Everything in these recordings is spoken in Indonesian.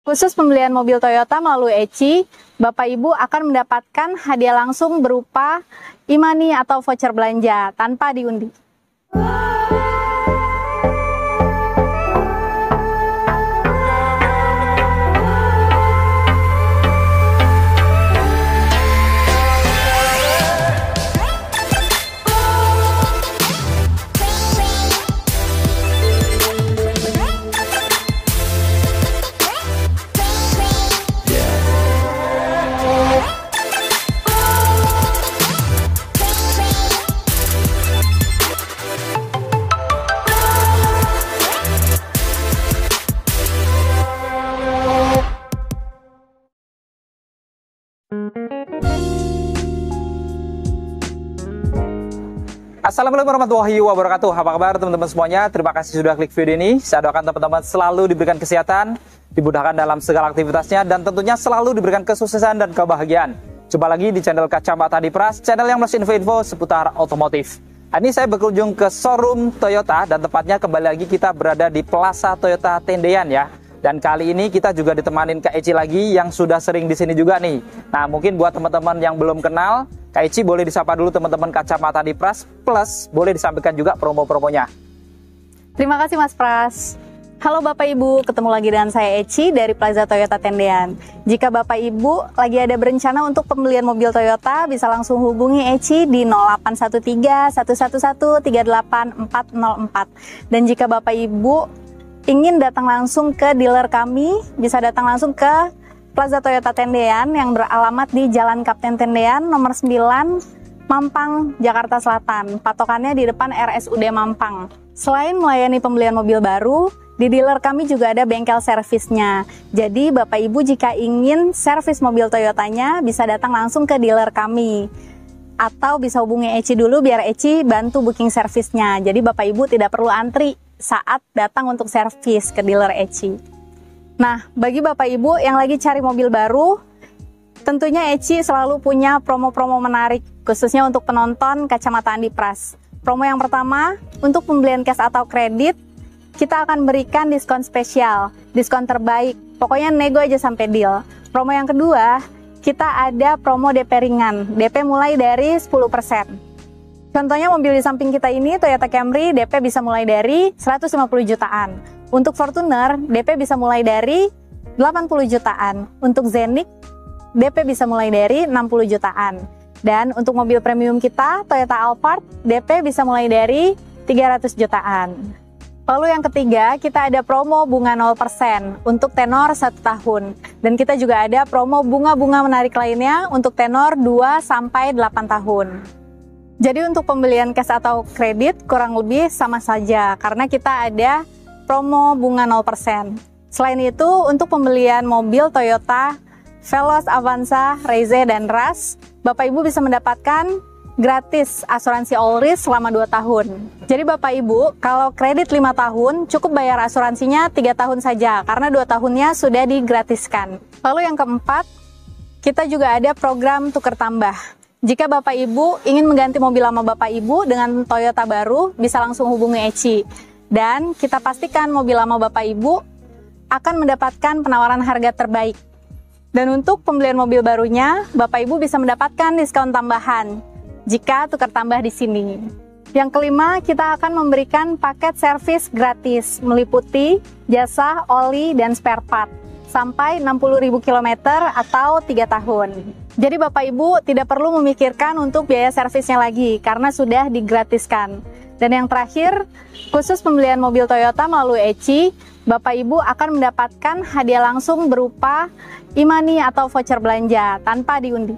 Khusus pembelian mobil Toyota melalui Eci, Bapak Ibu akan mendapatkan hadiah langsung berupa e-money atau voucher belanja tanpa diundi. Assalamualaikum warahmatullahi wabarakatuh. Apa kabar teman-teman semuanya? Terima kasih sudah klik video ini. Saya doakan teman-teman selalu diberikan kesehatan, dimudahkan dalam segala aktivitasnya, dan tentunya selalu diberikan kesuksesan dan kebahagiaan. Coba lagi di channel Kacamata Adipras, channel yang masih info-info seputar otomotif. Ini saya berkunjung ke showroom Toyota, dan tepatnya kembali lagi kita berada di Plaza Toyota Tendean ya. Dan kali ini kita juga ditemanin Kak Eci lagi yang sudah sering di sini juga nih. Nah, mungkin buat teman-teman yang belum kenal, Kak Eci boleh disapa dulu teman-teman Kacamata Adipras, plus boleh disampaikan juga promo-promonya. Terima kasih Mas Pras. Halo Bapak Ibu, ketemu lagi dengan saya Eci dari Plaza Toyota Tendean. Jika Bapak Ibu lagi ada berencana untuk pembelian mobil Toyota, bisa langsung hubungi Eci di 0813 111 38404. Dan jika Bapak Ibu ingin datang langsung ke dealer kami, bisa datang langsung ke Plaza Toyota Tendean yang beralamat di Jalan Kapten Tendean nomor 9, Mampang, Jakarta Selatan. Patokannya di depan RSUD Mampang. Selain melayani pembelian mobil baru, di dealer kami juga ada bengkel servisnya. Jadi Bapak Ibu jika ingin servis mobil Toyotanya, bisa datang langsung ke dealer kami. Atau bisa hubungi Eci dulu biar Eci bantu booking servisnya. Jadi Bapak Ibu tidak perlu antri saat datang untuk servis ke dealer Eci. Nah, bagi Bapak Ibu yang lagi cari mobil baru, tentunya Eci selalu punya promo-promo menarik, khususnya untuk penonton Kacamata Adipras. Promo yang pertama, untuk pembelian cash atau kredit, kita akan berikan diskon spesial, diskon terbaik, pokoknya nego aja sampai deal. Promo yang kedua, kita ada promo DP ringan, DP mulai dari 10%. Contohnya mobil di samping kita ini Toyota Camry, DP bisa mulai dari 150 jutaan. Untuk Fortuner, DP bisa mulai dari 80 jutaan. Untuk Zenix, DP bisa mulai dari 60 jutaan. Dan untuk mobil premium kita, Toyota Alphard, DP bisa mulai dari 300 jutaan. Lalu yang ketiga, kita ada promo bunga 0% untuk tenor 1 tahun. Dan kita juga ada promo bunga-bunga menarik lainnya untuk tenor 2-8 tahun. Jadi untuk pembelian cash atau kredit kurang lebih sama saja karena kita ada promo bunga 0%. Selain itu untuk pembelian mobil Toyota Veloz, Avanza, Reize, dan Rush, Bapak Ibu bisa mendapatkan gratis asuransi all risk selama 2 tahun. Jadi Bapak Ibu kalau kredit 5 tahun cukup bayar asuransinya 3 tahun saja karena 2 tahunnya sudah digratiskan. Lalu yang keempat, kita juga ada program tukar tambah. Jika Bapak Ibu ingin mengganti mobil lama Bapak Ibu dengan Toyota baru, bisa langsung hubungi Eci. Dan kita pastikan mobil lama Bapak Ibu akan mendapatkan penawaran harga terbaik. Dan untuk pembelian mobil barunya, Bapak Ibu bisa mendapatkan diskon tambahan jika tukar tambah di sini. Yang kelima, kita akan memberikan paket servis gratis meliputi jasa, oli, dan spare part sampai 60.000 km atau 3 tahun. Jadi Bapak Ibu tidak perlu memikirkan untuk biaya servisnya lagi karena sudah digratiskan. Dan yang terakhir, khusus pembelian mobil Toyota melalui Eci, Bapak Ibu akan mendapatkan hadiah langsung berupa e-money atau voucher belanja tanpa diundi.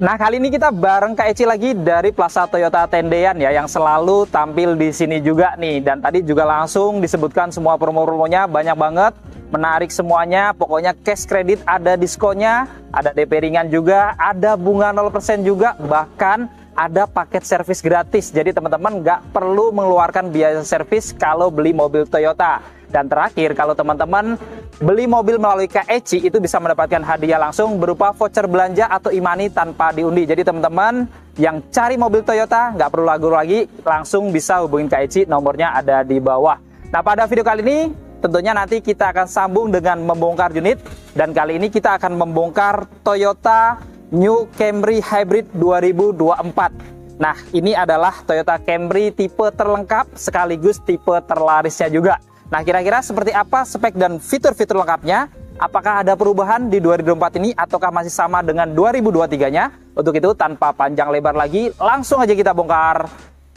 Nah, kali ini kita bareng Kak Eci lagi dari Plaza Toyota Tendean ya, yang selalu tampil di sini juga nih. Dan tadi juga langsung disebutkan semua promo-promonya, banyak banget, menarik semuanya. Pokoknya cash kredit ada diskonnya, ada DP ringan juga, ada bunga 0% juga, bahkan ada paket servis gratis. Jadi teman-teman nggak perlu mengeluarkan biaya servis kalau beli mobil Toyota. Dan terakhir, kalau teman-teman beli mobil melalui Kak Eci itu bisa mendapatkan hadiah langsung berupa voucher belanja atau e-money tanpa diundi. Jadi teman-teman yang cari mobil Toyota nggak perlu ragu lagi, langsung bisa hubungin Kak Eci, nomornya ada di bawah. Nah, pada video kali ini tentunya nanti kita akan sambung dengan membongkar unit. Dan kali ini kita akan membongkar Toyota New Camry Hybrid 2024. Nah, ini adalah Toyota Camry tipe terlengkap sekaligus tipe terlarisnya juga. Nah, kira-kira seperti apa spek dan fitur-fitur lengkapnya? Apakah ada perubahan di 2024 ini ataukah masih sama dengan 2023-nya? Untuk itu, tanpa panjang lebar lagi, langsung aja kita bongkar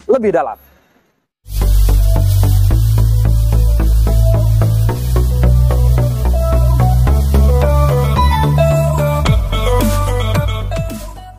lebih dalam.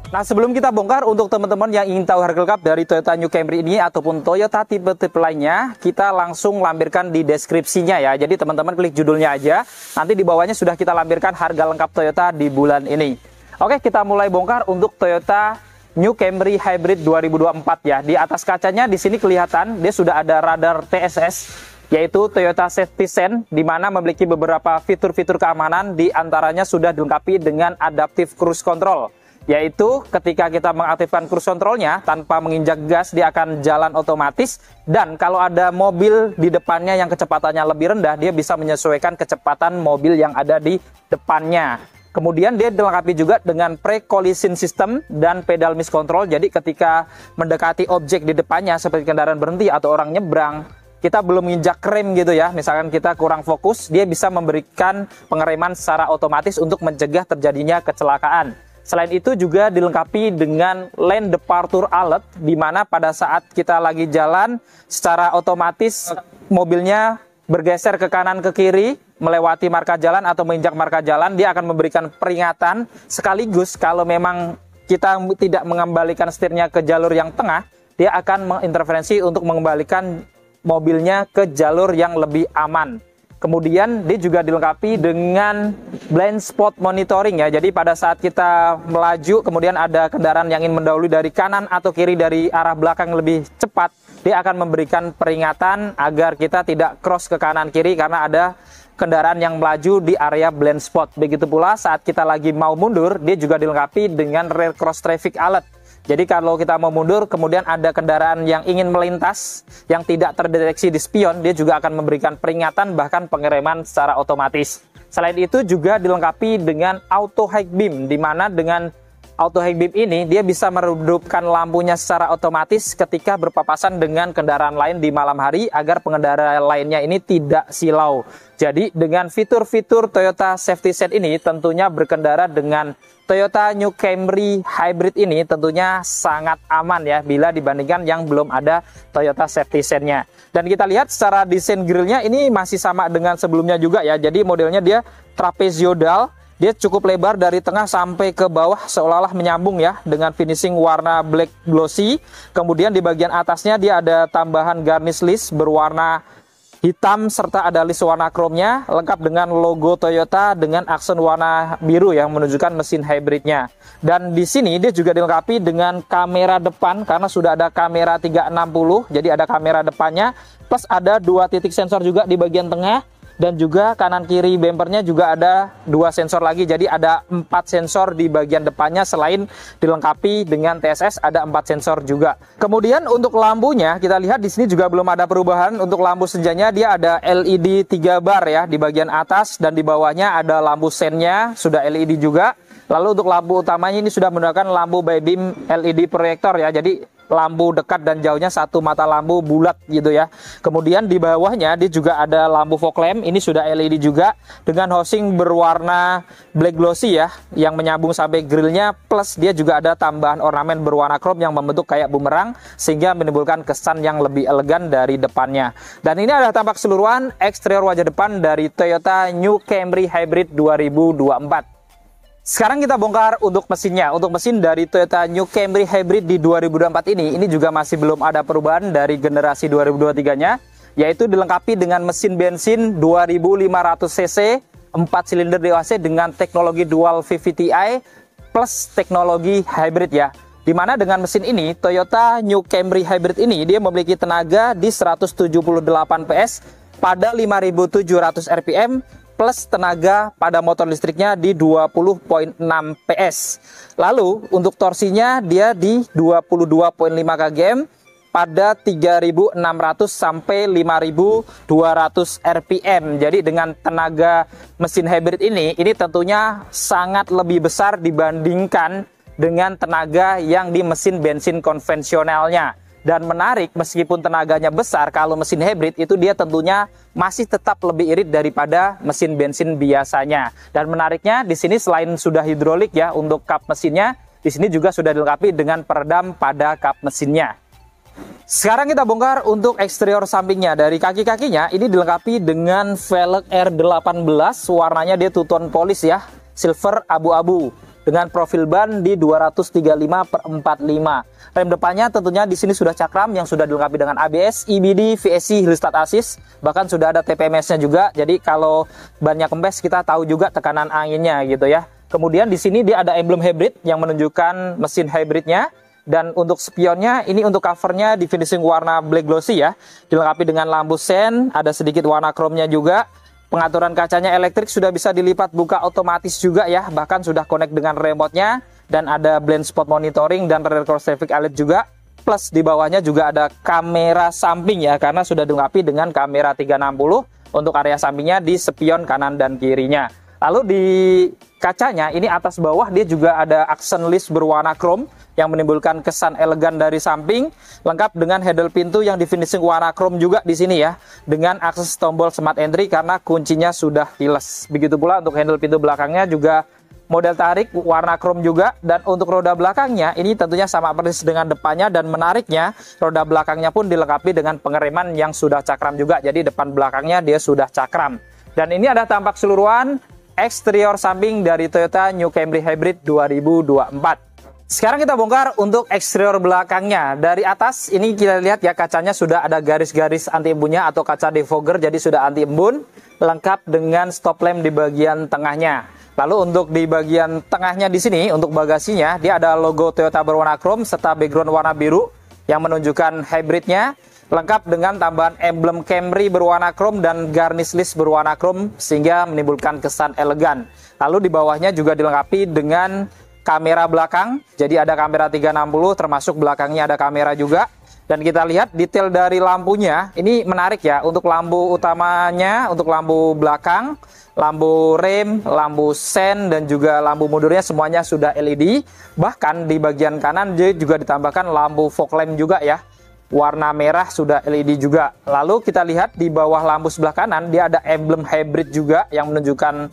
Nah, sebelum kita bongkar, untuk teman-teman yang ingin tahu harga lengkap dari Toyota New Camry ini ataupun Toyota tipe-tipe lainnya, kita langsung lampirkan di deskripsinya ya. Jadi teman-teman klik judulnya aja, nanti di bawahnya sudah kita lampirkan harga lengkap Toyota di bulan ini. Oke, kita mulai bongkar untuk Toyota New Camry Hybrid 2024 ya. Di atas kacanya di sini kelihatan dia sudah ada radar TSS, yaitu Toyota Safety Sense, di mana memiliki beberapa fitur-fitur keamanan, di antaranya sudah dilengkapi dengan Adaptive Cruise Control. Yaitu ketika kita mengaktifkan cruise controlnya tanpa menginjak gas, dia akan jalan otomatis, dan kalau ada mobil di depannya yang kecepatannya lebih rendah, dia bisa menyesuaikan kecepatan mobil yang ada di depannya. Kemudian dia dilengkapi juga dengan pre-collision system dan pedal miscontrol. Jadi ketika mendekati objek di depannya seperti kendaraan berhenti atau orang nyebrang, kita belum menginjak rem gitu ya, misalkan kita kurang fokus, dia bisa memberikan pengereman secara otomatis untuk mencegah terjadinya kecelakaan. Selain itu juga dilengkapi dengan lane departure alert, di mana pada saat kita lagi jalan secara otomatis mobilnya bergeser ke kanan ke kiri melewati marka jalan atau menginjak marka jalan, dia akan memberikan peringatan sekaligus kalau memang kita tidak mengembalikan setirnya ke jalur yang tengah, dia akan mengintervensi untuk mengembalikan mobilnya ke jalur yang lebih aman. Kemudian dia juga dilengkapi dengan blind spot monitoring ya. Jadi pada saat kita melaju kemudian ada kendaraan yang ingin mendahului dari kanan atau kiri dari arah belakang lebih cepat, dia akan memberikan peringatan agar kita tidak cross ke kanan kiri karena ada kendaraan yang melaju di area blind spot. Begitu pula saat kita lagi mau mundur, dia juga dilengkapi dengan rear cross traffic alert. Jadi kalau kita mau mundur, kemudian ada kendaraan yang ingin melintas, yang tidak terdeteksi di spion, dia juga akan memberikan peringatan bahkan pengereman secara otomatis. Selain itu juga dilengkapi dengan auto high beam, di mana dengan auto high beam ini dia bisa meredupkan lampunya secara otomatis ketika berpapasan dengan kendaraan lain di malam hari agar pengendara lainnya ini tidak silau. Jadi dengan fitur-fitur Toyota Safety Sense ini tentunya berkendara dengan Toyota New Camry Hybrid ini tentunya sangat aman ya bila dibandingkan yang belum ada Toyota Safety Sense-nya. Dan kita lihat secara desain grillnya ini masih sama dengan sebelumnya juga ya. Jadi modelnya dia trapezoidal. Dia cukup lebar dari tengah sampai ke bawah seolah-olah menyambung ya dengan finishing warna black glossy. Kemudian di bagian atasnya dia ada tambahan garnish list berwarna hitam serta ada list warna chrome-nya lengkap dengan logo Toyota dengan aksen warna biru yang menunjukkan mesin hybridnya. Dan di sini dia juga dilengkapi dengan kamera depan karena sudah ada kamera 360. Jadi ada kamera depannya plus ada 2 titik sensor juga di bagian tengah. Dan juga kanan kiri bempernya juga ada 2 sensor lagi, jadi ada 4 sensor di bagian depannya. Selain dilengkapi dengan TSS ada 4 sensor juga. Kemudian untuk lampunya kita lihat di sini juga belum ada perubahan. Untuk lampu senjanya dia ada LED 3 bar ya di bagian atas, dan di bawahnya ada lampu sennya sudah LED juga. Lalu untuk lampu utamanya ini sudah menggunakan lampu by beam LED proyektor ya, jadi lampu dekat dan jauhnya satu mata lampu bulat gitu ya. Kemudian di bawahnya dia juga ada lampu fog lamp, ini sudah LED juga dengan housing berwarna black glossy ya yang menyambung sampai grillnya, plus dia juga ada tambahan ornamen berwarna chrome yang membentuk kayak bumerang sehingga menimbulkan kesan yang lebih elegan dari depannya. Dan ini adalah tampak keseluruhan eksterior wajah depan dari Toyota New Camry Hybrid 2024. Sekarang kita bongkar untuk mesinnya. Untuk mesin dari Toyota New Camry Hybrid di 2024 ini juga masih belum ada perubahan dari generasi 2023-nya, yaitu dilengkapi dengan mesin bensin 2500 cc 4 silinder DOHC dengan teknologi dual VVT-i plus teknologi hybrid ya. Dimana dengan mesin ini Toyota New Camry Hybrid ini dia memiliki tenaga di 178 PS pada 5.700 rpm plus tenaga pada motor listriknya di 20.6 PS. Lalu untuk torsinya dia di 22.5 kgm pada 3.600 sampai 5.200 rpm. Jadi dengan tenaga mesin hybrid ini tentunya sangat lebih besar dibandingkan dengan tenaga yang di mesin bensin konvensionalnya. Dan menarik, meskipun tenaganya besar, kalau mesin hybrid itu dia tentunya masih tetap lebih irit daripada mesin bensin biasanya. Dan menariknya di sini selain sudah hidrolik ya untuk kap mesinnya, di sini juga sudah dilengkapi dengan peredam pada kap mesinnya. Sekarang kita bongkar untuk eksterior sampingnya. Dari kaki-kakinya ini dilengkapi dengan velg R18, warnanya dia two tone polish ya, silver abu-abu, dengan profil ban di 235/45. Rem depannya tentunya di sini sudah cakram yang sudah dilengkapi dengan ABS, EBD, VSC, Hill Start Assist, bahkan sudah ada TPMS-nya juga. Jadi kalau bannya kempes kita tahu juga tekanan anginnya gitu ya. Kemudian di sini dia ada emblem hybrid yang menunjukkan mesin hybridnya. Dan untuk spionnya ini untuk covernya di finishing warna black glossy ya, dilengkapi dengan lampu sen, ada sedikit warna chrome-nya juga. Pengaturan kacanya elektrik, sudah bisa dilipat buka otomatis juga ya, bahkan sudah connect dengan remote-nya, dan ada blind spot monitoring dan rear cross traffic alert juga. Plus di bawahnya juga ada kamera samping ya, karena sudah dilengkapi dengan kamera 360 untuk area sampingnya di spion kanan dan kirinya. Lalu di kacanya ini atas bawah dia juga ada accent list berwarna chrome yang menimbulkan kesan elegan dari samping, lengkap dengan handle pintu yang di finishing warna chrome juga di sini ya, dengan akses tombol smart entry karena kuncinya sudah keyless. Begitu pula untuk handle pintu belakangnya juga model tarik warna chrome juga, dan untuk roda belakangnya ini tentunya sama persis dengan depannya, dan menariknya roda belakangnya pun dilengkapi dengan pengereman yang sudah cakram juga, jadi depan belakangnya dia sudah cakram. Dan ini ada tampak keseluruhan eksterior samping dari Toyota New Camry Hybrid 2024. Sekarang kita bongkar untuk eksterior belakangnya. Dari atas ini kita lihat ya, kacanya sudah ada garis-garis anti embunnya atau kaca defogger, jadi sudah anti embun, lengkap dengan stop lamp di bagian tengahnya. Lalu untuk di bagian tengahnya di sini untuk bagasinya dia ada logo Toyota berwarna chrome serta background warna biru yang menunjukkan hybridnya, lengkap dengan tambahan emblem Camry berwarna chrome dan garnish list berwarna chrome sehingga menimbulkan kesan elegan. Lalu di bawahnya juga dilengkapi dengan kamera belakang, jadi ada kamera 360 termasuk belakangnya ada kamera juga. Dan kita lihat detail dari lampunya, ini menarik ya, untuk lampu utamanya, untuk lampu belakang, lampu rem, lampu sen, dan juga lampu mundurnya semuanya sudah LED. Bahkan di bagian kanan dia juga ditambahkan lampu fog lamp juga ya, warna merah sudah LED juga. Lalu kita lihat di bawah lampu sebelah kanan dia ada emblem hybrid juga yang menunjukkan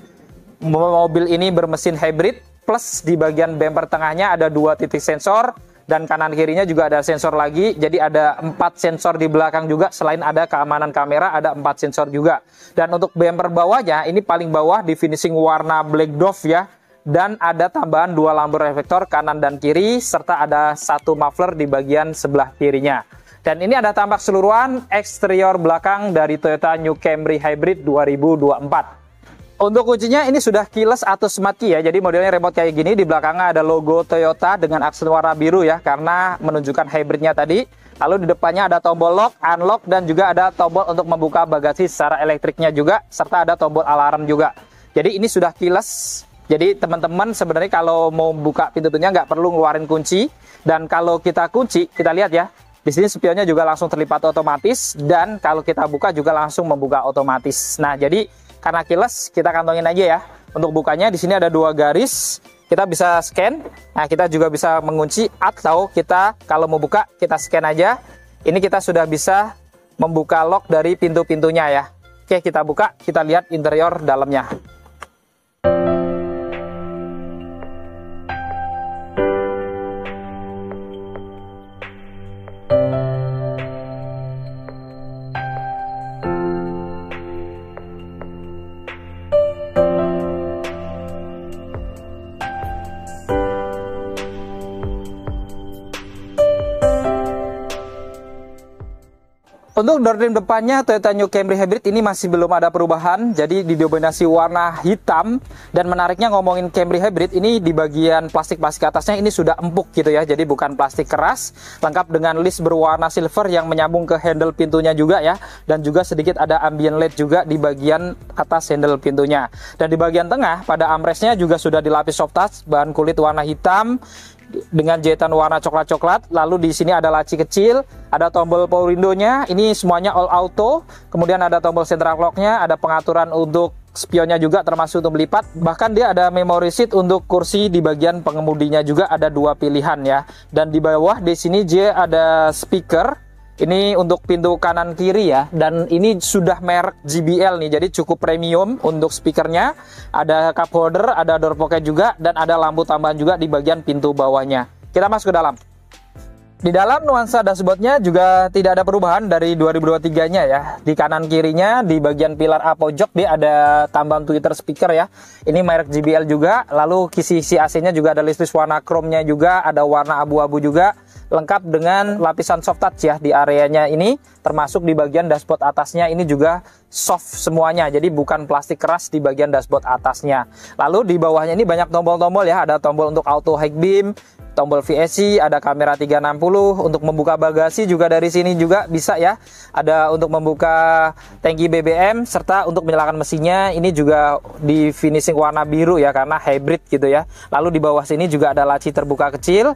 mobil ini bermesin hybrid. Plus di bagian bumper tengahnya ada 2 titik sensor, dan kanan kirinya juga ada sensor lagi. Jadi ada 4 sensor di belakang juga, selain ada keamanan kamera ada 4 sensor juga. Dan untuk bumper bawahnya ini paling bawah di finishing warna black dove ya, dan ada tambahan 2 lampu reflektor kanan dan kiri serta ada 1 muffler di bagian sebelah kirinya. Dan ini ada tampak keseluruhan eksterior belakang dari Toyota New Camry Hybrid 2024. Untuk kuncinya ini sudah keyless atau smart key ya, jadi modelnya remote kayak gini. Di belakangnya ada logo Toyota dengan aksen warna biru ya, karena menunjukkan hybridnya tadi. Lalu di depannya ada tombol lock, unlock, dan juga ada tombol untuk membuka bagasi secara elektriknya juga, serta ada tombol alarm juga. Jadi ini sudah keyless. Jadi teman-teman sebenarnya kalau mau buka pintunya nggak perlu ngeluarin kunci. Dan kalau kita kunci, kita lihat ya, di sini spionnya juga langsung terlipat otomatis, dan kalau kita buka juga langsung membuka otomatis. Nah, jadi karena keyless kita kantongin aja ya. Untuk bukanya di sini ada 2 garis. Kita bisa scan. Nah, kita juga bisa mengunci, atau kita kalau mau buka kita scan aja. Ini kita sudah bisa membuka lock dari pintu-pintunya ya. Oke, kita buka, kita lihat interior dalamnya. Untuk door trim depannya Toyota New Camry Hybrid ini masih belum ada perubahan, jadi didominasi warna hitam. Dan menariknya ngomongin Camry Hybrid ini di bagian plastik-plastik atasnya ini sudah empuk gitu ya, jadi bukan plastik keras, lengkap dengan list berwarna silver yang menyambung ke handle pintunya juga ya, dan juga sedikit ada ambient LED juga di bagian atas handle pintunya. Dan di bagian tengah pada armrestnya juga sudah dilapis soft touch bahan kulit warna hitam dengan jahitan warna coklat-coklat. Lalu di sini ada laci kecil, Ada tombol power window-nya, ini semuanya all auto. Kemudian ada tombol central lock-nya, ada pengaturan untuk spionnya juga termasuk untuk melipat. Bahkan dia ada memory seat untuk kursi di bagian pengemudinya juga ada 2 pilihan ya. Dan di bawah di sini dia ada speaker. Ini untuk pintu kanan kiri ya, dan ini sudah merek JBL nih, jadi cukup premium untuk speakernya. Ada cup holder, ada door pocket juga, dan ada lampu tambahan juga di bagian pintu bawahnya. Kita masuk ke dalam. Di dalam nuansa dashboardnya juga tidak ada perubahan dari 2023-nya ya. Di kanan kirinya di bagian pilar A pojok dia ada tambahan tweeter speaker ya. Ini merek JBL juga. Lalu kisi-kisi AC-nya juga ada list warna chrome-nya juga, ada warna abu-abu juga. Lengkap dengan lapisan soft touch ya di areanya ini, termasuk di bagian dashboard atasnya ini juga soft semuanya, jadi bukan plastik keras di bagian dashboard atasnya. Lalu di bawahnya ini banyak tombol-tombol ya, ada tombol untuk auto high beam, tombol VSC, ada kamera 360, untuk membuka bagasi juga dari sini juga bisa ya. Ada untuk membuka tangki BBM, serta untuk menyalakan mesinnya ini juga di finishing warna biru ya, karena hybrid gitu ya. Lalu di bawah sini juga ada laci terbuka kecil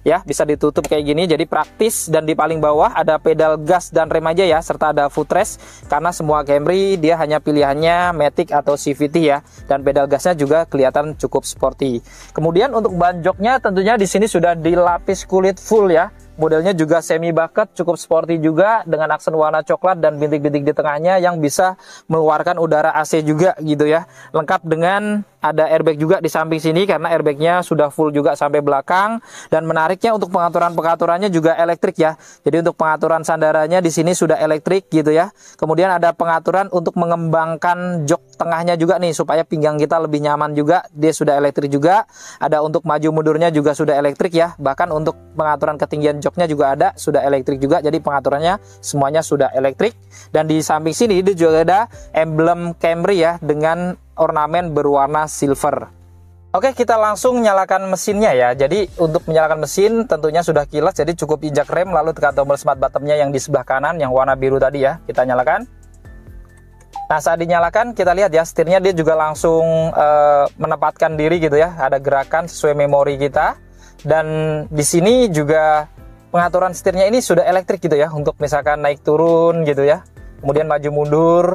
ya, bisa ditutup kayak gini, jadi praktis. Dan di paling bawah ada pedal gas dan rem aja ya, serta ada footrest, karena semua Camry dia hanya pilihannya Matic atau CVT ya. Dan pedal gasnya juga kelihatan cukup sporty. Kemudian untuk ban joknya tentunya di sini sudah dilapis kulit full ya. Modelnya juga semi bucket, cukup sporty juga dengan aksen warna coklat dan bintik-bintik di tengahnya yang bisa mengeluarkan udara AC juga gitu ya. Lengkap dengan ada airbag juga di samping sini karena airbagnya sudah full juga sampai belakang. Dan menariknya untuk pengaturannya juga elektrik ya. Jadi untuk pengaturan sandarannya di sini sudah elektrik gitu ya. Kemudian ada pengaturan untuk mengembangkan jok tengahnya juga nih supaya pinggang kita lebih nyaman juga. Dia sudah elektrik juga. Ada untuk maju mundurnya juga sudah elektrik ya. Bahkan untuk pengaturan ketinggian joknya juga ada, sudah elektrik juga. Jadi pengaturannya semuanya sudah elektrik. Dan di samping sini itu juga ada emblem Camry ya dengan ornamen berwarna silver. Oke, kita langsung nyalakan mesinnya ya. Jadi untuk menyalakan mesin tentunya sudah kilas, jadi cukup injak rem lalu tekan tombol smart button-nya yang di sebelah kanan yang warna biru tadi ya. Kita nyalakan. Nah, saat dinyalakan kita lihat ya, setirnya dia juga langsung menempatkan diri gitu ya. Ada gerakan sesuai memori kita. Dan di sini juga pengaturan setirnya ini sudah elektrik gitu ya, untuk misalkan naik turun gitu ya. Kemudian maju mundur.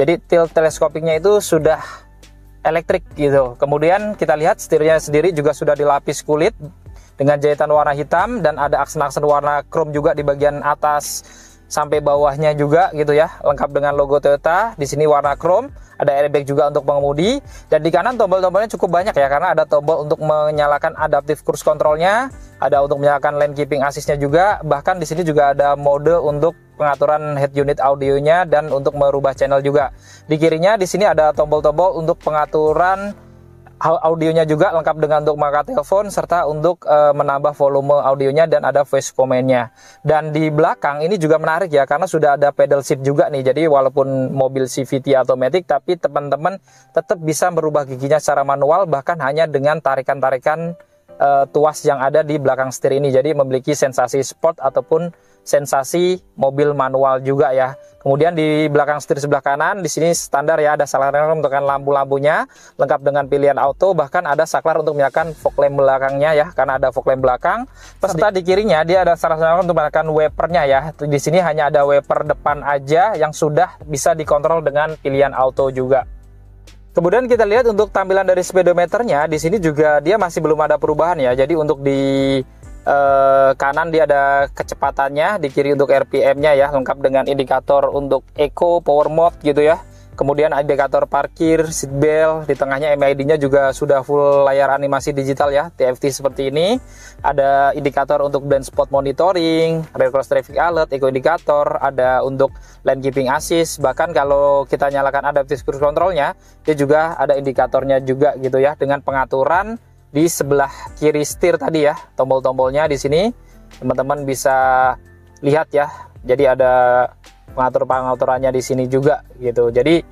Jadi tilt teleskopiknya itu sudah elektrik gitu. Kemudian kita lihat setirnya sendiri juga sudah dilapis kulit dengan jahitan warna hitam dan ada aksen-aksen warna chrome juga di bagian atas sampai bawahnya juga gitu ya. Lengkap dengan logo Toyota. Di sini warna chrome, ada airbag juga untuk pengemudi. Dan di kanan tombol-tombolnya cukup banyak ya, karena ada tombol untuk menyalakan adaptive cruise controlnya, ada untuk menyalakan lane keeping assist-nya juga. Bahkan di sini juga ada mode untuk pengaturan head unit audionya dan untuk merubah channel juga. Di kirinya di sini ada tombol-tombol untuk pengaturan audionya juga, lengkap dengan untuk mengangkat telepon serta untuk menambah volume audionya, dan ada voice command-nya. Dan di belakang ini juga menarik ya, karena sudah ada pedal shift juga nih. Jadi walaupun mobil CVT atau Matic, tapi teman-teman tetap bisa merubah giginya secara manual, bahkan hanya dengan tarikan-tarikan tuas yang ada di belakang setir ini. Jadi memiliki sensasi sport ataupun sensasi mobil manual juga ya. Kemudian di belakang setir sebelah kanan di sini standar ya, ada saklar untuk lampu-lampunya, lengkap dengan pilihan auto. Bahkan ada saklar untuk menyalakan fog lamp belakangnya ya, karena ada fog lamp belakang. Serta di kirinya dia ada saklar untuk menyalakan wipernya ya. Di sini hanya ada wiper depan aja yang sudah bisa dikontrol dengan pilihan auto juga. Kemudian kita lihat untuk tampilan dari speedometernya, di sini juga dia masih belum ada perubahan ya. Jadi untuk di kanan dia ada kecepatannya, di kiri untuk RPM-nya ya, lengkap dengan indikator untuk eco, power mode gitu ya. Kemudian indikator parkir, seat belt, di tengahnya MID-nya juga sudah full layar animasi digital ya, TFT seperti ini. Ada indikator untuk blind spot monitoring, rear cross traffic alert, eco indikator, ada untuk lane keeping assist. Bahkan kalau kita nyalakan adaptive cruise control-nya, dia juga ada indikatornya juga gitu ya, dengan pengaturan di sebelah kiri setir tadi ya, tombol-tombolnya di sini teman-teman bisa lihat ya. Jadi ada pengaturannya di sini juga gitu. Jadi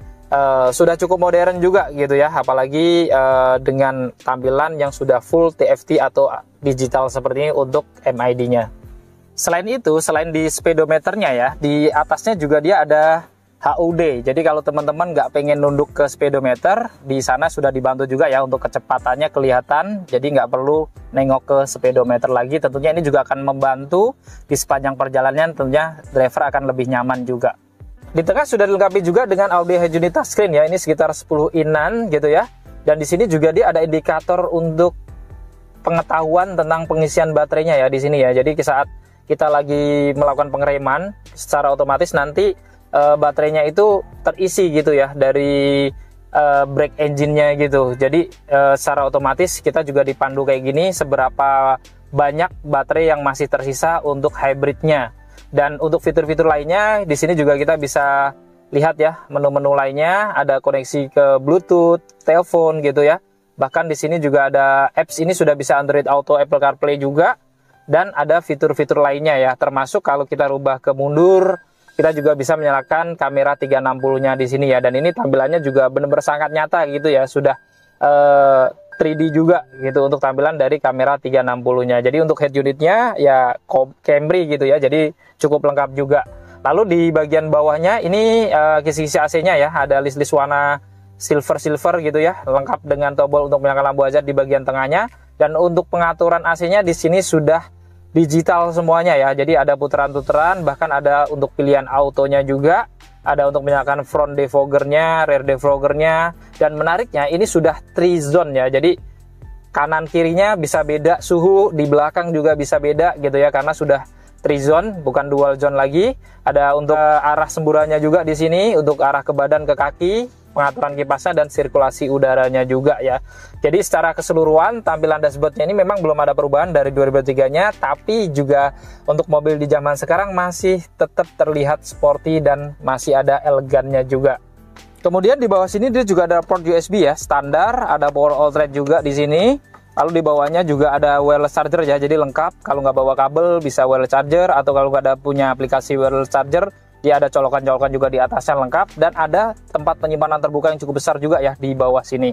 sudah cukup modern juga gitu ya, apalagi dengan tampilan yang sudah full TFT atau digital seperti ini untuk MID-nya. Selain itu, selain di speedometernya ya, di atasnya juga dia ada HUD. Jadi kalau teman-teman nggak pengen nunduk ke speedometer, di sana sudah dibantu juga ya untuk kecepatannya kelihatan. Jadi nggak perlu nengok ke speedometer lagi. Tentunya ini juga akan membantu di sepanjang perjalanan. Tentunya driver akan lebih nyaman juga. Di tengah sudah dilengkapi juga dengan Audi Head Unit Touchscreen ya. Ini sekitar 10 inan gitu ya. Dan di sini juga dia ada indikator untuk pengetahuan tentang pengisian baterainya ya di sini ya. Jadi saat kita lagi melakukan pengereman, secara otomatis nanti baterainya itu terisi gitu ya dari brake engine-nya gitu. Jadi secara otomatis kita juga dipandu kayak gini seberapa banyak baterai yang masih tersisa untuk hybridnya. Dan untuk fitur-fitur lainnya di sini juga kita bisa lihat ya, menu-menu lainnya ada koneksi ke Bluetooth, telepon gitu ya. Bahkan di sini juga ada apps, ini sudah bisa Android Auto, Apple CarPlay juga, dan ada fitur-fitur lainnya ya, termasuk kalau kita rubah ke mundur, kita juga bisa menyalakan kamera 360-nya di sini ya. Dan ini tampilannya juga benar-benar sangat nyata gitu ya, sudah 3D juga gitu untuk tampilan dari kamera 360-nya. Jadi untuk head unitnya ya Camry gitu ya, jadi cukup lengkap juga. Lalu di bagian bawahnya ini kisi-kisi AC-nya ya, ada list-list warna silver gitu ya, lengkap dengan tombol untuk menyalakan lampu hazard di bagian tengahnya. Dan untuk pengaturan AC-nya di sini sudah digital semuanya ya, jadi ada putaran-putaran, bahkan ada untuk pilihan autonya juga, ada untuk menyalakan front defoggernya, rear defoggernya. Dan menariknya ini sudah 3 zone ya, jadi kanan kirinya bisa beda suhu, di belakang juga bisa beda gitu ya, karena sudah 3 zone bukan dual zone lagi. Ada untuk arah semburannya juga di sini, untuk arah ke badan, ke kaki, pengaturan kipasnya dan sirkulasi udaranya juga ya. Jadi secara keseluruhan tampilan dashboardnya ini memang belum ada perubahan dari 2023-nya, tapi juga untuk mobil di zaman sekarang masih tetap terlihat sporty dan masih ada elegannya juga. Kemudian di bawah sini dia juga ada port USB ya, standar, ada power outlet juga di sini. Lalu di bawahnya juga ada wireless charger ya, jadi lengkap. Kalau nggak bawa kabel bisa wireless charger, atau kalau nggak ada punya aplikasi wireless charger, dia ada colokan-colokan juga di atasnya lengkap. Dan ada tempat penyimpanan terbuka yang cukup besar juga ya di bawah sini.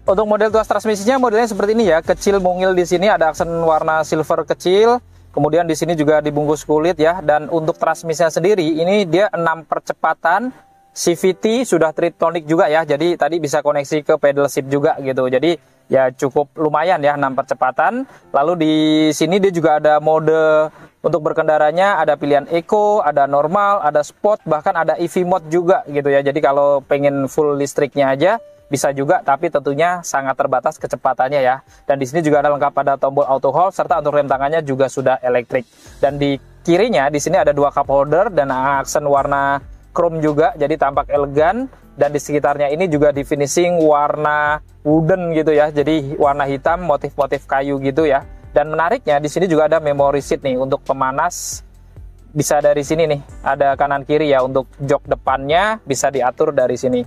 Untuk model tuas transmisinya modelnya seperti ini ya, kecil mungil di sini, ada aksen warna silver kecil. Kemudian di sini juga dibungkus kulit ya. Dan untuk transmisinya sendiri ini dia 6 percepatan, CVT sudah Triptonic juga ya. Jadi tadi bisa koneksi ke pedal shift juga gitu. Jadi ya cukup lumayan ya, 6 percepatan. Lalu di sini dia juga ada mode untuk berkendaranya, ada pilihan Eco, ada normal, ada sport, bahkan ada EV mode juga gitu ya. Jadi kalau pengen full listriknya aja bisa juga, tapi tentunya sangat terbatas kecepatannya ya. Dan di sini juga ada lengkap, ada tombol auto hold, serta untuk rem tangannya juga sudah elektrik. Dan di kirinya di sini ada 2 cup holder dan aksen warna chrome juga, jadi tampak elegan. Dan di sekitarnya ini juga di finishing warna wooden gitu ya, jadi warna hitam, motif-motif kayu gitu ya. Dan menariknya di sini juga ada memory seat nih untuk pemanas, bisa dari sini nih, ada kanan kiri ya, untuk jok depannya bisa diatur dari sini.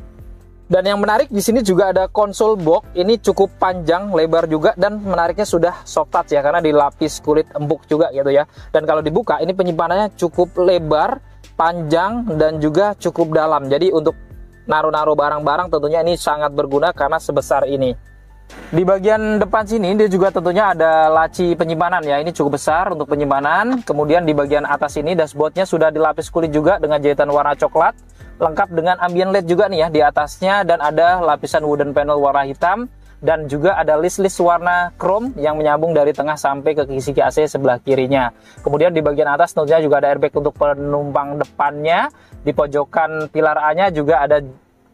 Dan yang menarik di sini juga ada konsol box, ini cukup panjang, lebar juga, dan menariknya sudah soft touch ya, karena dilapis kulit empuk juga gitu ya. Dan kalau dibuka ini penyimpanannya cukup lebar, panjang, dan juga cukup dalam. Jadi untuk naruh-naruh barang-barang tentunya ini sangat berguna karena sebesar ini. Di bagian depan sini dia juga tentunya ada laci penyimpanan ya, ini cukup besar untuk penyimpanan. Kemudian di bagian atas ini dashboardnya sudah dilapis kulit juga dengan jahitan warna coklat, lengkap dengan ambient LED juga nih ya di atasnya, dan ada lapisan wooden panel warna hitam, dan juga ada list-list warna chrome yang menyambung dari tengah sampai ke kisi AC sebelah kirinya. Kemudian di bagian atas tentunya juga ada airbag untuk penumpang depannya. Di pojokan pilar A-nya juga ada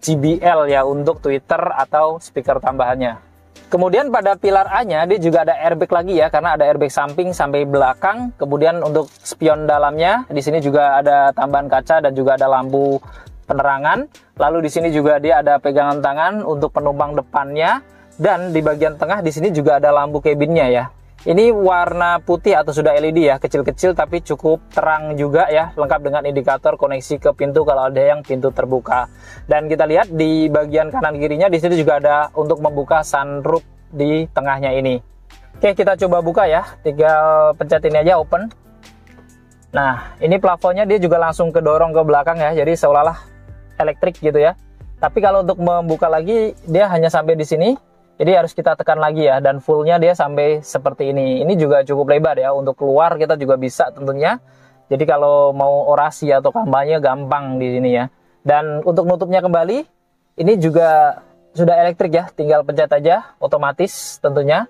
JBL ya untuk tweeter atau speaker tambahannya. Kemudian pada pilar A-nya dia juga ada airbag lagi ya, karena ada airbag samping sampai belakang. Kemudian untuk spion dalamnya di sini juga ada tambahan kaca dan juga ada lampu penerangan. Lalu di sini juga dia ada pegangan tangan untuk penumpang depannya, dan di bagian tengah di sini juga ada lampu kabinnya ya. Ini warna putih atau sudah LED ya, kecil-kecil tapi cukup terang juga ya, lengkap dengan indikator koneksi ke pintu kalau ada yang pintu terbuka. Dan kita lihat di bagian kanan kirinya di sini juga ada untuk membuka sunroof di tengahnya ini. Oke, kita coba buka ya, tinggal pencet ini aja, open. Nah, ini plafonnya dia juga langsung kedorong ke belakang ya, jadi seolah-olah elektrik gitu ya. Tapi kalau untuk membuka lagi dia hanya sampai di sini. Jadi harus kita tekan lagi ya, dan fullnya dia sampai seperti ini. Ini juga cukup lebar ya, untuk keluar kita juga bisa tentunya. Jadi kalau mau orasi atau kampanye gampang di sini ya. Dan untuk nutupnya kembali, ini juga sudah elektrik ya, tinggal pencet aja, otomatis tentunya.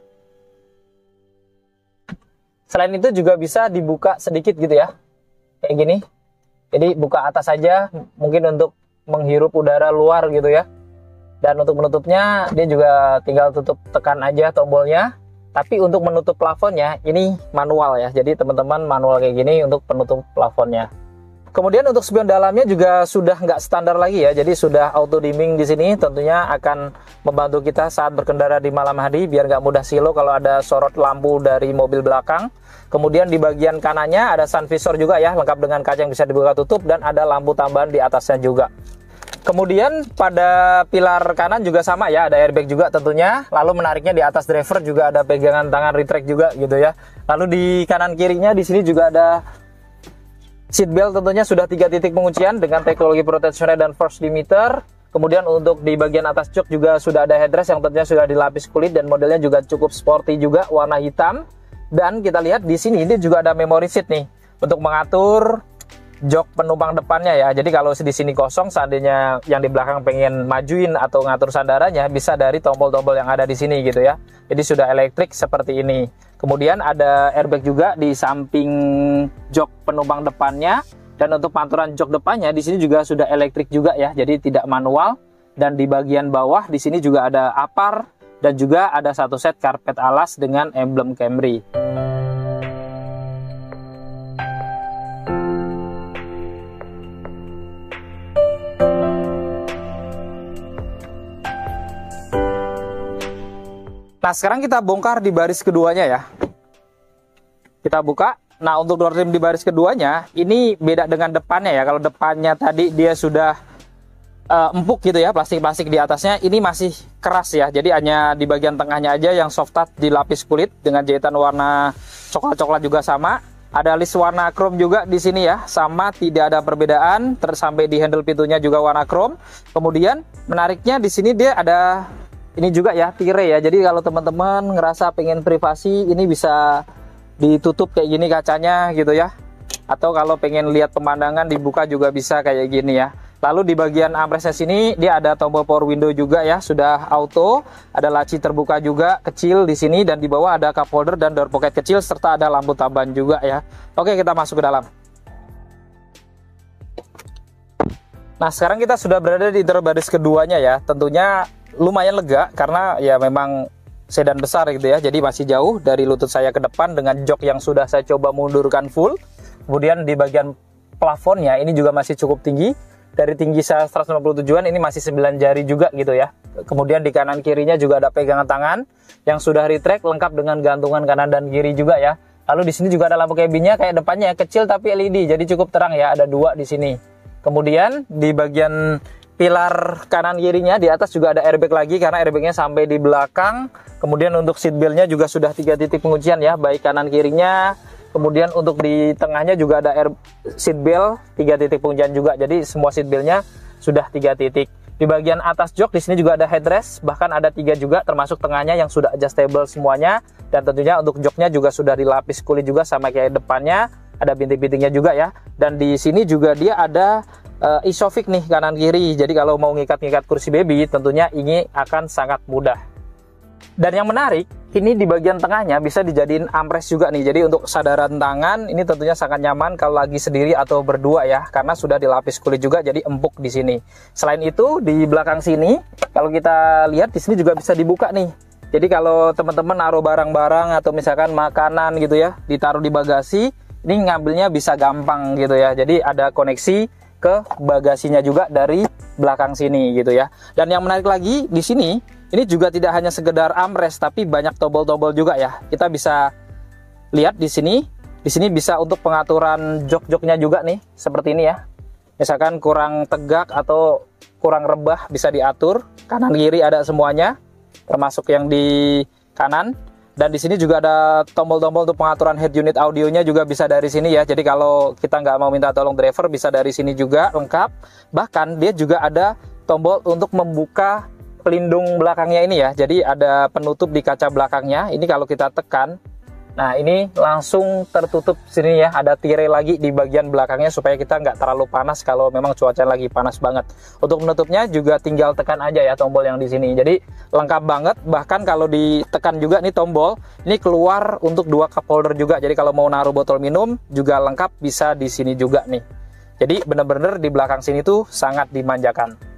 Selain itu juga bisa dibuka sedikit gitu ya, kayak gini. Jadi buka atas saja, mungkin untuk menghirup udara luar gitu ya. Dan untuk menutupnya, dia juga tinggal tutup, tekan aja tombolnya. Tapi untuk menutup plafonnya, ini manual ya. Jadi teman-teman manual kayak gini untuk penutup plafonnya. Kemudian untuk spion dalamnya juga sudah nggak standar lagi ya. Jadi sudah auto dimming di sini, tentunya akan membantu kita saat berkendara di malam hari biar nggak mudah silo kalau ada sorot lampu dari mobil belakang. Kemudian di bagian kanannya ada sun visor juga ya, lengkap dengan kaca yang bisa dibuka tutup dan ada lampu tambahan di atasnya juga. Kemudian pada pilar kanan juga sama ya, ada airbag juga tentunya. Lalu menariknya di atas driver juga ada pegangan tangan retract juga gitu ya. Lalu di kanan kirinya di sini juga ada seat belt, tentunya sudah 3 titik penguncian dengan teknologi protection dan force limiter. Kemudian untuk di bagian atas jok juga sudah ada headrest yang tentunya sudah dilapis kulit dan modelnya juga cukup sporty juga, warna hitam. Dan kita lihat di sini ini juga ada memory seat nih untuk mengatur jok penumpang depannya ya. Jadi kalau di sini kosong, seandainya yang di belakang pengen majuin atau ngatur sandarannya, bisa dari tombol-tombol yang ada di sini gitu ya. Jadi sudah elektrik seperti ini. Kemudian ada airbag juga di samping jok penumpang depannya. Dan untuk pengaturan jok depannya di sini juga sudah elektrik juga ya. Jadi tidak manual. Dan di bagian bawah di sini juga ada apar dan juga ada satu set karpet alas dengan emblem Camry. Nah, sekarang kita bongkar di baris keduanya ya. Kita buka. Nah, untuk door trim di baris keduanya, ini beda dengan depannya ya. Kalau depannya tadi dia sudah empuk gitu ya, plastik-plastik di atasnya. Ini masih keras ya. Jadi hanya di bagian tengahnya aja yang soft touch dilapis kulit dengan jahitan warna coklat-coklat juga sama. Ada list warna chrome juga di sini ya. Sama, tidak ada perbedaan. Sampai di handle pintunya juga warna chrome. Kemudian menariknya di sini dia ada ini juga ya, tirai ya. Jadi kalau teman-teman ngerasa pengen privasi, ini bisa ditutup kayak gini kacanya gitu ya. Atau kalau pengen lihat pemandangan dibuka juga bisa kayak gini ya. Lalu di bagian armrestnya sini dia ada tombol power window juga ya, sudah auto. Ada laci terbuka juga kecil di sini dan di bawah ada cup holder dan door pocket kecil serta ada lampu tambahan juga ya. Oke, kita masuk ke dalam. Nah, sekarang kita sudah berada di interior baris keduanya ya. Tentunya lumayan lega karena ya memang sedan besar gitu ya, jadi masih jauh dari lutut saya ke depan dengan jok yang sudah saya coba mundurkan full. Kemudian di bagian plafonnya ini juga masih cukup tinggi, dari tinggi saya 157an ini masih 9 jari juga gitu ya. Kemudian di kanan kirinya juga ada pegangan tangan yang sudah retract lengkap dengan gantungan kanan dan kiri juga ya. Lalu di sini juga ada lampu cabinnya kayak depannya ya, kecil tapi LED jadi cukup terang ya, ada 2 di sini. Kemudian di bagian pilar kanan kirinya di atas juga ada airbag lagi karena airbagnya sampai di belakang. Kemudian untuk seat beltnya juga sudah 3 titik penguncian ya, baik kanan kirinya. Kemudian untuk di tengahnya juga ada seat belt 3 titik penguncian juga. Jadi semua seat beltnya sudah 3 titik. Di bagian atas jok di sini juga ada headrest, bahkan ada 3 juga termasuk tengahnya yang sudah adjustable semuanya. Dan tentunya untuk joknya juga sudah dilapis kulit juga sama kayak depannya, ada bintik-bintiknya juga ya. Dan di sini juga dia ada isofix nih kanan kiri. Jadi kalau mau ngikat-ngikat kursi baby tentunya ini akan sangat mudah. Dan yang menarik, ini di bagian tengahnya bisa dijadiin armrest juga nih. Jadi untuk sadaran tangan ini tentunya sangat nyaman kalau lagi sendiri atau berdua ya, karena sudah dilapis kulit juga jadi empuk di sini. Selain itu di belakang sini kalau kita lihat di sini juga bisa dibuka nih. Jadi kalau teman-teman naruh barang-barang atau misalkan makanan gitu ya, ditaruh di bagasi, ini ngambilnya bisa gampang gitu ya. Jadi ada koneksi ke bagasinya juga dari belakang sini gitu ya. Dan yang menarik lagi di sini, ini juga tidak hanya sekedar armrest tapi banyak tombol-tombol juga ya. Kita bisa lihat di sini. Di sini bisa untuk pengaturan jok-joknya juga nih, seperti ini ya. Misalkan kurang tegak atau kurang rebah bisa diatur. Kanan kiri ada semuanya, termasuk yang di kanan. Dan di sini juga ada tombol-tombol untuk pengaturan head unit audionya juga bisa dari sini ya. Jadi kalau kita nggak mau minta tolong driver bisa dari sini juga lengkap. Bahkan dia juga ada tombol untuk membuka pelindung belakangnya ini ya. Jadi ada penutup di kaca belakangnya. Ini kalau kita tekan Nah, ini langsung tertutup sini ya, ada tirai lagi di bagian belakangnya supaya kita nggak terlalu panas kalau memang cuaca lagi panas banget. Untuk menutupnya juga tinggal tekan aja ya tombol yang di sini. Jadi lengkap banget, bahkan kalau ditekan juga nih tombol, ini keluar untuk 2 cup holder juga. Jadi kalau mau naruh botol minum juga lengkap, bisa di sini juga nih. Jadi bener-bener di belakang sini tuh sangat dimanjakan.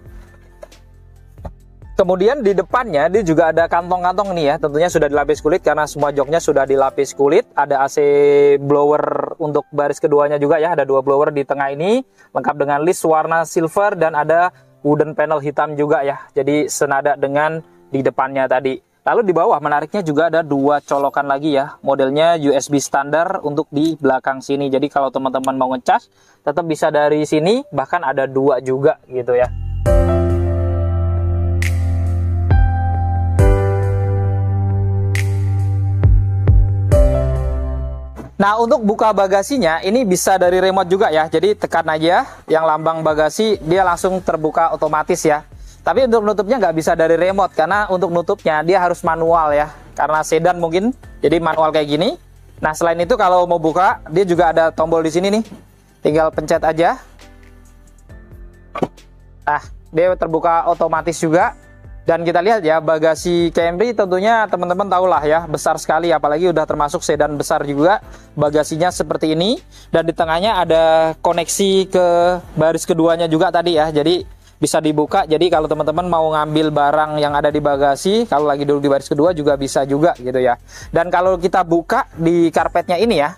Kemudian di depannya dia juga ada kantong-kantong nih ya, tentunya sudah dilapis kulit karena semua joknya sudah dilapis kulit. Ada AC blower untuk baris keduanya juga ya, ada 2 blower di tengah ini, lengkap dengan list warna silver dan ada wooden panel hitam juga ya. Jadi senada dengan di depannya tadi. Lalu di bawah menariknya juga ada 2 colokan lagi ya, modelnya USB standar untuk di belakang sini. Jadi kalau teman-teman mau ngecas tetap bisa dari sini, bahkan ada 2 juga gitu ya. Nah, untuk buka bagasinya ini bisa dari remote juga ya. Jadi tekan aja yang lambang bagasi, dia langsung terbuka otomatis ya. Tapi untuk nutupnya nggak bisa dari remote, karena untuk nutupnya dia harus manual ya. Karena sedan mungkin, jadi manual kayak gini. Nah, selain itu kalau mau buka, dia juga ada tombol di sini nih. Tinggal pencet aja. Nah, dia terbuka otomatis juga. Dan kita lihat ya, bagasi Camry tentunya teman-teman tahulah ya, besar sekali, apalagi udah termasuk sedan besar juga. Bagasinya seperti ini, dan di tengahnya ada koneksi ke baris keduanya juga tadi ya, jadi bisa dibuka. Jadi kalau teman-teman mau ngambil barang yang ada di bagasi, kalau lagi duduk di baris kedua juga bisa juga gitu ya. Dan kalau kita buka di karpetnya ini ya,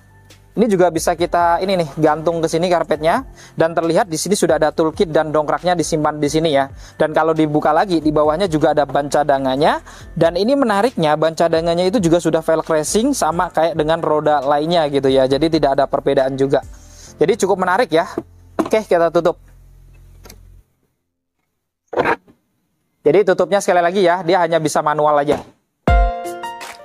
ini juga bisa kita ini nih gantung ke sini karpetnya, dan terlihat di sini sudah ada toolkit dan dongkraknya disimpan di sini ya. Dan kalau dibuka lagi di bawahnya juga ada ban cadangannya, dan ini menariknya ban cadangannya itu juga sudah velg racing sama kayak dengan roda lainnya gitu ya. Jadi tidak ada perbedaan juga. Jadi cukup menarik ya. Oke, kita tutup. Jadi tutupnya sekali lagi ya, dia hanya bisa manual aja.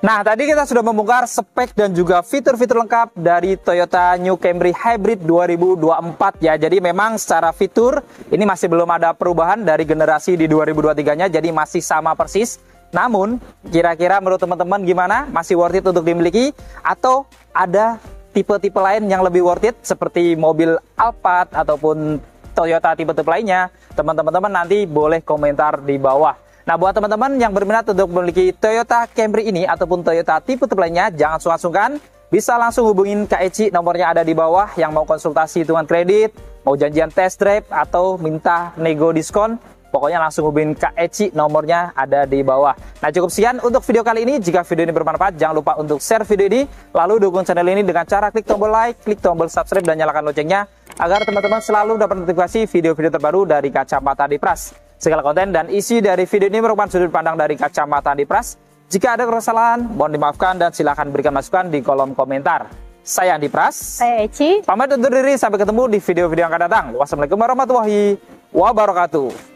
Nah, tadi kita sudah membongkar spek dan juga fitur-fitur lengkap dari Toyota New Camry Hybrid 2024 ya. Jadi memang secara fitur ini masih belum ada perubahan dari generasi di 2023-nya, jadi masih sama persis. Namun, kira-kira menurut teman-teman gimana? Masih worth it untuk dimiliki? Atau ada tipe-tipe lain yang lebih worth it seperti mobil Alphard ataupun Toyota tipe-tipe lainnya? Teman-teman nanti boleh komentar di bawah. Nah, buat teman-teman yang berminat untuk memiliki Toyota Camry ini ataupun Toyota tipe-tipe lainnya, jangan sungkan-sungkan, bisa langsung hubungin Kak Eci, nomornya ada di bawah. Yang mau konsultasi hitungan kredit, mau janjian test drive, atau minta nego diskon, pokoknya langsung hubungin Kak Eci, nomornya ada di bawah. Nah, cukup sekian untuk video kali ini. Jika video ini bermanfaat, jangan lupa untuk share video ini, lalu dukung channel ini dengan cara klik tombol like, klik tombol subscribe, dan nyalakan loncengnya, agar teman-teman selalu dapat notifikasi video-video terbaru dari Kacamata Adipras. Segala konten dan isi dari video ini merupakan sudut pandang dari Kacamata Adipras. Jika ada kesalahan, mohon dimaafkan dan silahkan berikan masukan di kolom komentar. Saya Adipras. Saya Eci. Pamit undur diri, sampai ketemu di video-video yang akan datang. Wassalamualaikum warahmatullahi wabarakatuh.